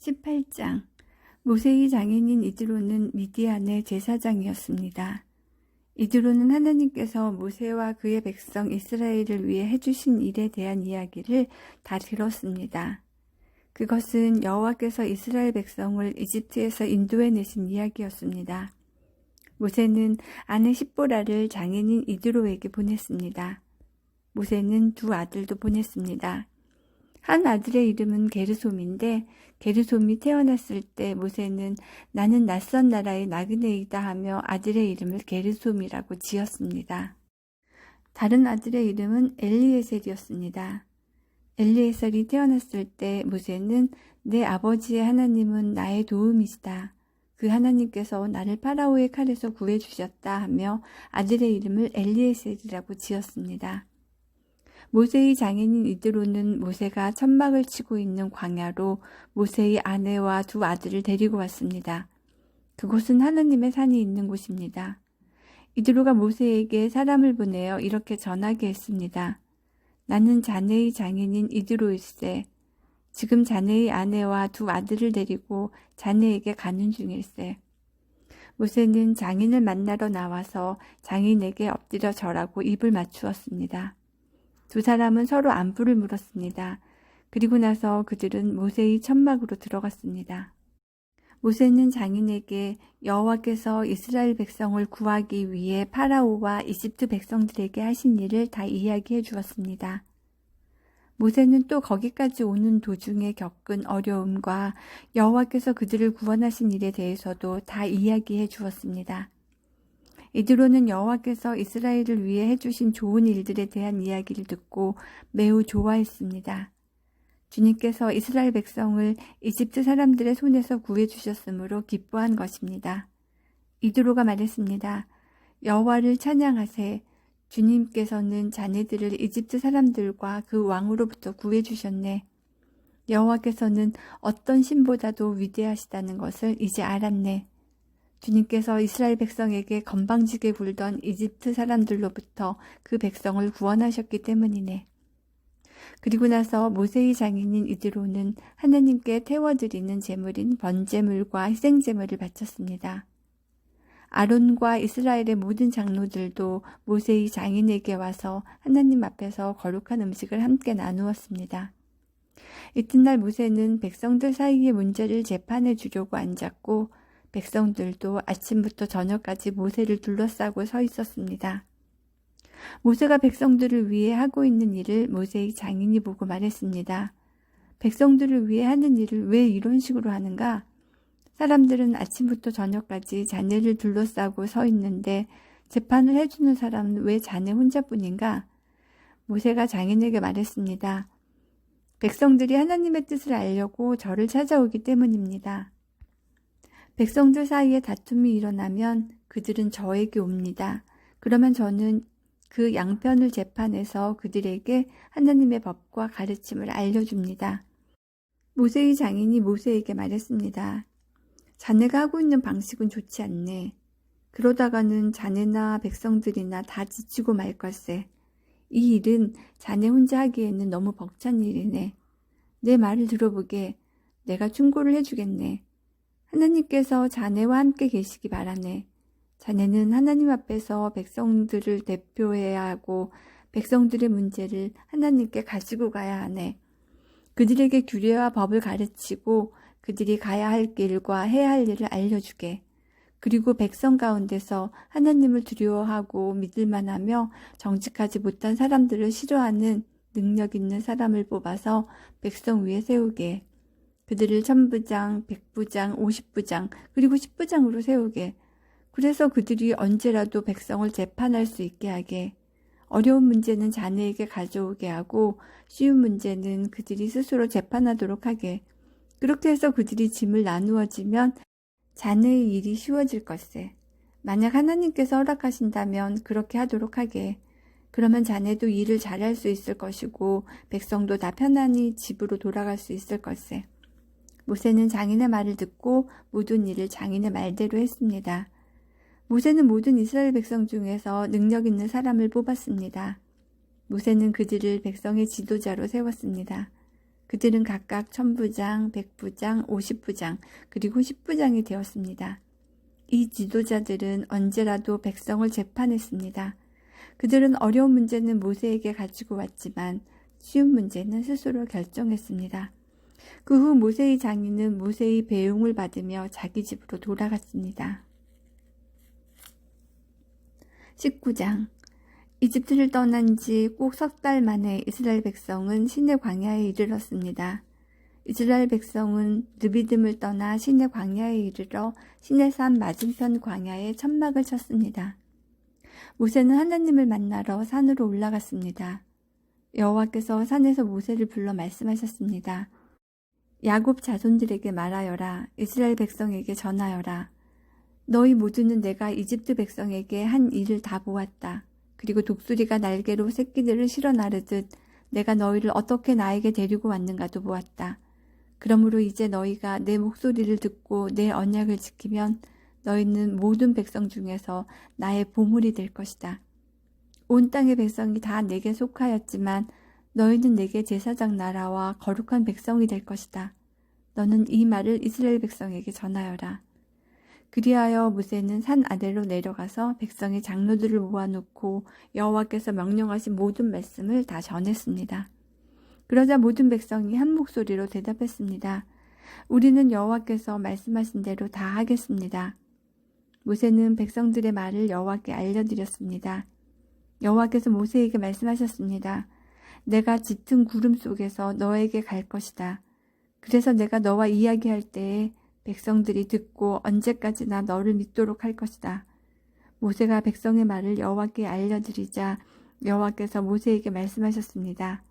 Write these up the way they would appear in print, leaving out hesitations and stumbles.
18장. 모세의 장인인 이드로는 미디안의 제사장이었습니다. 이드로는 하나님께서 모세와 그의 백성 이스라엘을 위해 해주신 일에 대한 이야기를 다 들었습니다. 그것은 여호와께서 이스라엘 백성을 이집트에서 인도해내신 이야기였습니다. 모세는 아내 십보라를 장인인 이드로에게 보냈습니다. 모세는 두 아들도 보냈습니다. 한 아들의 이름은 게르솜인데 게르솜이 태어났을 때 모세는 나는 낯선 나라의 나그네이다 하며 아들의 이름을 게르솜이라고 지었습니다. 다른 아들의 이름은 엘리에셀이었습니다. 엘리에셀이 태어났을 때 모세는 내 아버지의 하나님은 나의 도움이시다. 그 하나님께서 나를 파라오의 칼에서 구해주셨다 하며 아들의 이름을 엘리에셀이라고 지었습니다. 모세의 장인인 이드로는 모세가 천막을 치고 있는 광야로 모세의 아내와 두 아들을 데리고 왔습니다. 그곳은 하나님의 산이 있는 곳입니다. 이드로가 모세에게 사람을 보내어 이렇게 전하게 했습니다. 나는 자네의 장인인 이드로일세. 지금 자네의 아내와 두 아들을 데리고 자네에게 가는 중일세. 모세는 장인을 만나러 나와서 장인에게 엎드려 절하고 입을 맞추었습니다. 두 사람은 서로 안부를 물었습니다. 그리고 나서 그들은 모세의 천막으로 들어갔습니다. 모세는 장인에게 여호와께서 이스라엘 백성을 구하기 위해 파라오와 이집트 백성들에게 하신 일을 다 이야기해 주었습니다. 모세는 또 거기까지 오는 도중에 겪은 어려움과 여호와께서 그들을 구원하신 일에 대해서도 다 이야기해 주었습니다. 이드로는 여호와께서 이스라엘을 위해 해주신 좋은 일들에 대한 이야기를 듣고 매우 좋아했습니다. 주님께서 이스라엘 백성을 이집트 사람들의 손에서 구해주셨으므로 기뻐한 것입니다. 이드로가 말했습니다. 여호와를 찬양하세. 주님께서는 자네들을 이집트 사람들과 그 왕으로부터 구해주셨네. 여호와께서는 어떤 신보다도 위대하시다는 것을 이제 알았네. 주님께서 이스라엘 백성에게 건방지게 굴던 이집트 사람들로부터 그 백성을 구원하셨기 때문이네. 그리고 나서 모세의 장인인 이드로는 하나님께 태워드리는 제물인 번제물과 희생제물을 바쳤습니다. 아론과 이스라엘의 모든 장로들도 모세의 장인에게 와서 하나님 앞에서 거룩한 음식을 함께 나누었습니다. 이튿날 모세는 백성들 사이의 문제를 재판해 주려고 앉았고 백성들도 아침부터 저녁까지 모세를 둘러싸고 서 있었습니다. 모세가 백성들을 위해 하고 있는 일을 모세의 장인이 보고 말했습니다. 백성들을 위해 하는 일을 왜 이런 식으로 하는가? 사람들은 아침부터 저녁까지 자네를 둘러싸고 서 있는데 재판을 해주는 사람은 왜 자네 혼자뿐인가? 모세가 장인에게 말했습니다. 백성들이 하나님의 뜻을 알려고 저를 찾아오기 때문입니다. 백성들 사이에 다툼이 일어나면 그들은 저에게 옵니다. 그러면 저는 그 양편을 재판해서 그들에게 하나님의 법과 가르침을 알려줍니다. 모세의 장인이 모세에게 말했습니다. 자네가 하고 있는 방식은 좋지 않네. 그러다가는 자네나 백성들이나 다 지치고 말 걸세. 이 일은 자네 혼자 하기에는 너무 벅찬 일이네. 내 말을 들어보게. 내가 충고를 해주겠네. 하나님께서 자네와 함께 계시기 바라네. 자네는 하나님 앞에서 백성들을 대표해야 하고 백성들의 문제를 하나님께 가지고 가야 하네. 그들에게 규례와 법을 가르치고 그들이 가야 할 길과 해야 할 일을 알려주게. 그리고 백성 가운데서 하나님을 두려워하고 믿을만하며 정직하지 못한 사람들을 싫어하는 능력 있는 사람을 뽑아서 백성 위에 세우게. 그들을 1000부장, 100부장, 50부장, 그리고 10부장으로 세우게. 그래서 그들이 언제라도 백성을 재판할 수 있게 하게. 어려운 문제는 자네에게 가져오게 하고 쉬운 문제는 그들이 스스로 재판하도록 하게. 그렇게 해서 그들이 짐을 나누어지면 자네의 일이 쉬워질 것세. 만약 하나님께서 허락하신다면 그렇게 하도록 하게. 그러면 자네도 일을 잘할 수 있을 것이고 백성도 다 편안히 집으로 돌아갈 수 있을 것세. 모세는 장인의 말을 듣고 모든 일을 장인의 말대로 했습니다. 모세는 모든 이스라엘 백성 중에서 능력 있는 사람을 뽑았습니다. 모세는 그들을 백성의 지도자로 세웠습니다. 그들은 각각 1000부장, 100부장, 50부장, 그리고 10부장이 되었습니다. 이 지도자들은 언제라도 백성을 재판했습니다. 그들은 어려운 문제는 모세에게 가지고 왔지만 쉬운 문제는 스스로 결정했습니다. 그 후 모세의 장인은 모세의 배웅을 받으며 자기 집으로 돌아갔습니다. 19장. 이집트를 떠난 지 꼭 석 달 만에 이스라엘 백성은 시내 광야에 이르렀습니다. 이스라엘 백성은 르비딤을 떠나 시내 광야에 이르러 시내산 맞은편 광야에 천막을 쳤습니다. 모세는 하나님을 만나러 산으로 올라갔습니다. 여호와께서 산에서 모세를 불러 말씀하셨습니다. 야곱 자손들에게 말하여라. 이스라엘 백성에게 전하여라. 너희 모두는 내가 이집트 백성에게 한 일을 다 보았다. 그리고 독수리가 날개로 새끼들을 실어 나르듯 내가 너희를 어떻게 나에게 데리고 왔는가도 보았다. 그러므로 이제 너희가 내 목소리를 듣고 내 언약을 지키면 너희는 모든 백성 중에서 나의 보물이 될 것이다. 온 땅의 백성이 다 내게 속하였지만 너희는 내게 제사장 나라와 거룩한 백성이 될 것이다. 너는 이 말을 이스라엘 백성에게 전하여라. 그리하여 모세는 산 아래로 내려가서 백성의 장로들을 모아놓고 여호와께서 명령하신 모든 말씀을 다 전했습니다. 그러자 모든 백성이 한 목소리로 대답했습니다. 우리는 여호와께서 말씀하신 대로 다 하겠습니다. 모세는 백성들의 말을 여호와께 알려드렸습니다. 여호와께서 모세에게 말씀하셨습니다. 내가 짙은 구름 속에서 너에게 갈 것이다. 그래서 내가 너와 이야기할 때에 백성들이 듣고 언제까지나 너를 믿도록 할 것이다. 모세가 백성의 말을 여호와께 알려드리자 여호와께서 모세에게 말씀하셨습니다.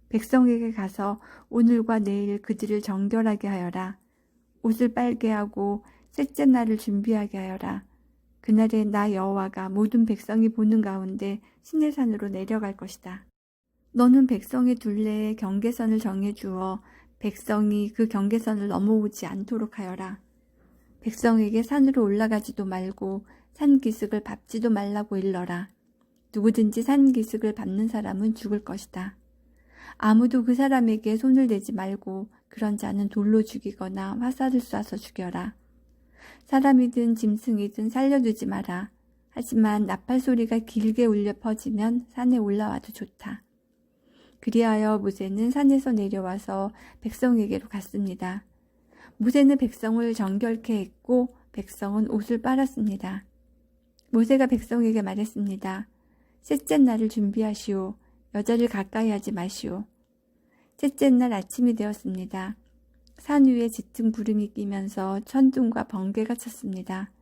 백성에게 가서 오늘과 내일 그들을 정결하게 하여라. 옷을 빨게 하고 셋째 날을 준비하게 하여라. 그날에 나 여호와가 모든 백성이 보는 가운데 시내산으로 내려갈 것이다. 너는 백성의 둘레에 경계선을 정해주어 백성이 그 경계선을 넘어오지 않도록 하여라. 백성에게 산으로 올라가지도 말고 산 기슭을 밟지도 말라고 일러라. 누구든지 산 기슭을 밟는 사람은 죽을 것이다. 아무도 그 사람에게 손을 대지 말고 그런 자는 돌로 죽이거나 화살을 쏴서 죽여라. 사람이든 짐승이든 살려두지 마라. 하지만 나팔 소리가 길게 울려 퍼지면 산에 올라와도 좋다. 그리하여 모세는 산에서 내려와서 백성에게로 갔습니다. 모세는 백성을 정결케 했고 백성은 옷을 빨았습니다. 모세가 백성에게 말했습니다. 셋째 날을 준비하시오. 여자를 가까이 하지 마시오. 셋째 날 아침이 되었습니다. 산 위에 짙은 구름이 끼면서 천둥과 번개가 쳤습니다.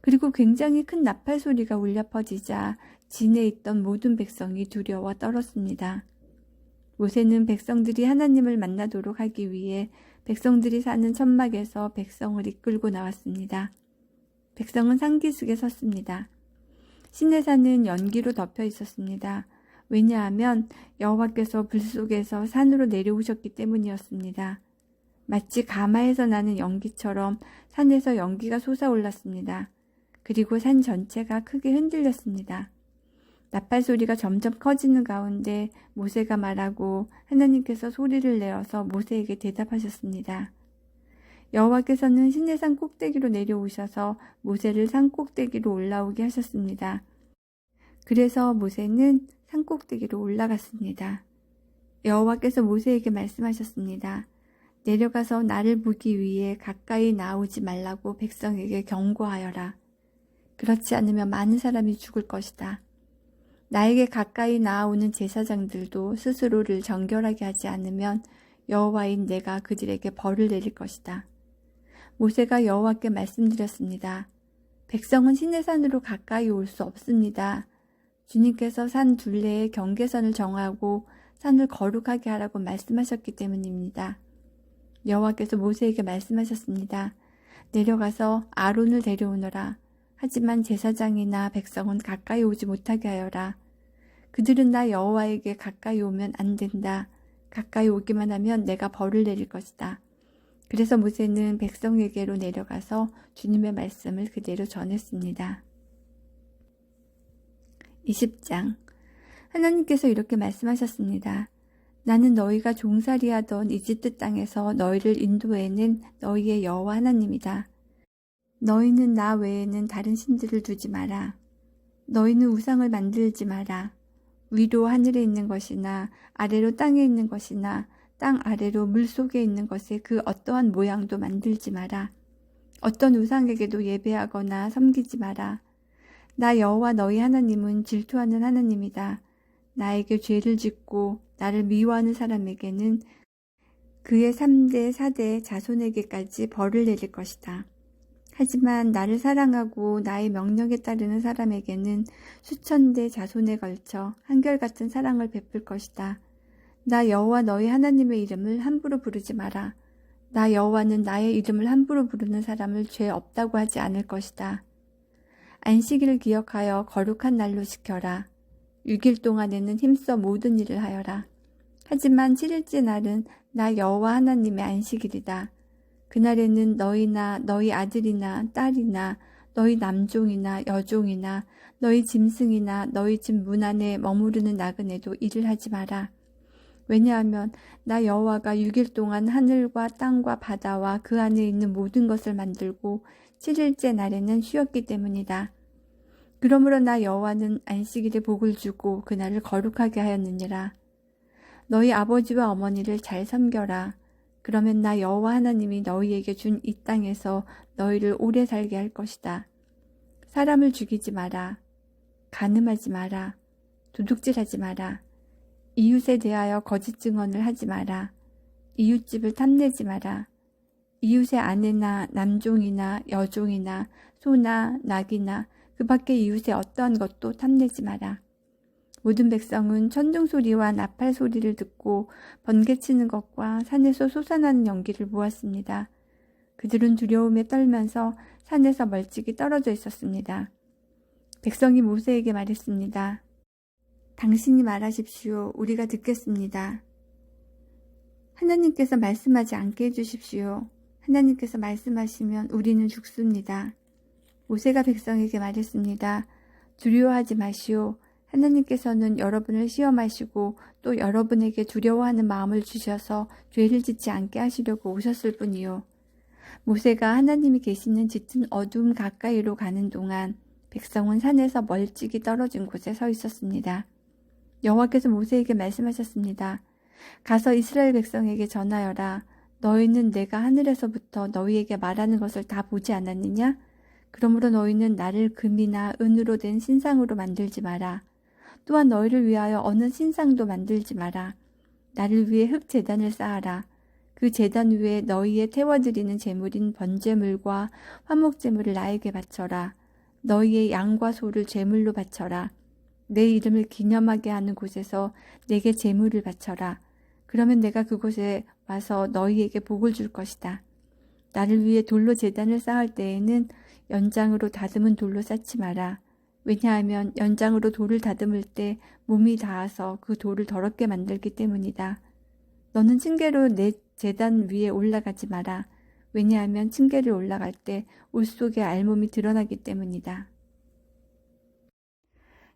그리고 굉장히 큰 나팔 소리가 울려 퍼지자 진에 있던 모든 백성이 두려워 떨었습니다. 모세는 백성들이 하나님을 만나도록 하기 위해 백성들이 사는 천막에서 백성을 이끌고 나왔습니다. 백성은 산기슭에 섰습니다. 시내산은 연기로 덮여 있었습니다. 왜냐하면 여호와께서 불 속에서 산으로 내려오셨기 때문이었습니다. 마치 가마에서 나는 연기처럼 산에서 연기가 솟아올랐습니다. 그리고 산 전체가 크게 흔들렸습니다. 나팔 소리가 점점 커지는 가운데 모세가 말하고 하나님께서 소리를 내어서 모세에게 대답하셨습니다. 여호와께서는 시내산 꼭대기로 내려오셔서 모세를 산 꼭대기로 올라오게 하셨습니다. 그래서 모세는 산 꼭대기로 올라갔습니다. 여호와께서 모세에게 말씀하셨습니다. 내려가서 나를 보기 위해 가까이 나오지 말라고 백성에게 경고하여라. 그렇지 않으면 많은 사람이 죽을 것이다. 나에게 가까이 나아오는 제사장들도 스스로를 정결하게 하지 않으면 여호와인 내가 그들에게 벌을 내릴 것이다. 모세가 여호와께 말씀드렸습니다. 백성은 시내산으로 가까이 올 수 없습니다. 주님께서 산 둘레에 경계선을 정하고 산을 거룩하게 하라고 말씀하셨기 때문입니다. 여호와께서 모세에게 말씀하셨습니다. 내려가서 아론을 데려오너라. 하지만 제사장이나 백성은 가까이 오지 못하게 하여라. 그들은 나 여호와에게 가까이 오면 안 된다. 가까이 오기만 하면 내가 벌을 내릴 것이다. 그래서 모세는 백성에게로 내려가서 주님의 말씀을 그대로 전했습니다. 20장. 하나님께서 이렇게 말씀하셨습니다. 나는 너희가 종살이하던 이집트 땅에서 너희를 인도해낸 너희의 여호와 하나님이다. 너희는 나 외에는 다른 신들을 두지 마라. 너희는 우상을 만들지 마라. 위로 하늘에 있는 것이나 아래로 땅에 있는 것이나 땅 아래로 물속에 있는 것의 그 어떠한 모양도 만들지 마라. 어떤 우상에게도 예배하거나 섬기지 마라. 나 여호와 너희 하나님은 질투하는 하나님이다. 나에게 죄를 짓고 나를 미워하는 사람에게는 그의 3대, 4대 자손에게까지 벌을 내릴 것이다. 하지만 나를 사랑하고 나의 명령에 따르는 사람에게는 수천 대 자손에 걸쳐 한결같은 사랑을 베풀 것이다. 나 여호와 너희 하나님의 이름을 함부로 부르지 마라. 나 여호와는 나의 이름을 함부로 부르는 사람을 죄 없다고 하지 않을 것이다. 안식일을 기억하여 거룩한 날로 지켜라. 6일 동안에는 힘써 모든 일을 하여라. 하지만 7일째 날은 나 여호와 하나님의 안식일이다. 그날에는 너희나 너희 아들이나 딸이나 너희 남종이나 여종이나 너희 짐승이나 너희 집 문 안에 머무르는 나그네도 일을 하지 마라. 왜냐하면 나 여호와가 6일 동안 하늘과 땅과 바다와 그 안에 있는 모든 것을 만들고 7일째 날에는 쉬었기 때문이다. 그러므로 나 여호와는 안식일에 복을 주고 그날을 거룩하게 하였느니라. 너희 아버지와 어머니를 잘 섬겨라. 그러면 나 여호와 하나님이 너희에게 준 이 땅에서 너희를 오래 살게 할 것이다. 사람을 죽이지 마라. 간음하지 마라. 도둑질하지 마라. 이웃에 대하여 거짓 증언을 하지 마라. 이웃집을 탐내지 마라. 이웃의 아내나 남종이나 여종이나 소나 낙이나 그 밖의 이웃의 어떠한 것도 탐내지 마라. 모든 백성은 천둥 소리와 나팔 소리를 듣고 번개치는 것과 산에서 솟아나는 연기를 보았습니다. 그들은 두려움에 떨면서 산에서 멀찍이 떨어져 있었습니다. 백성이 모세에게 말했습니다. 당신이 말하십시오. 우리가 듣겠습니다. 하나님께서 말씀하지 않게 해주십시오. 하나님께서 말씀하시면 우리는 죽습니다. 모세가 백성에게 말했습니다. 두려워하지 마시오. 하나님께서는 여러분을 시험하시고 또 여러분에게 두려워하는 마음을 주셔서 죄를 짓지 않게 하시려고 오셨을 뿐이요. 모세가 하나님이 계시는 짙은 어두움 가까이로 가는 동안 백성은 산에서 멀찍이 떨어진 곳에 서 있었습니다. 여호와께서 모세에게 말씀하셨습니다. 가서 이스라엘 백성에게 전하여라. 너희는 내가 하늘에서부터 너희에게 말하는 것을 다 보지 않았느냐? 그러므로 너희는 나를 금이나 은으로 된 신상으로 만들지 마라. 또한 너희를 위하여 어느 신상도 만들지 마라. 나를 위해 흙 제단을 쌓아라. 그 제단 위에 너희의 태워드리는 제물인 번제물과 화목제물을 나에게 바쳐라. 너희의 양과 소를 제물로 바쳐라. 내 이름을 기념하게 하는 곳에서 내게 제물을 바쳐라. 그러면 내가 그곳에 와서 너희에게 복을 줄 것이다. 나를 위해 돌로 제단을 쌓을 때에는 연장으로 다듬은 돌로 쌓지 마라. 왜냐하면 연장으로 돌을 다듬을 때 몸이 닿아서 그 돌을 더럽게 만들기 때문이다. 너는 층계로 내 제단 위에 올라가지 마라. 왜냐하면 층계를 올라갈 때 옷 속에 알몸이 드러나기 때문이다.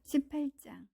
18장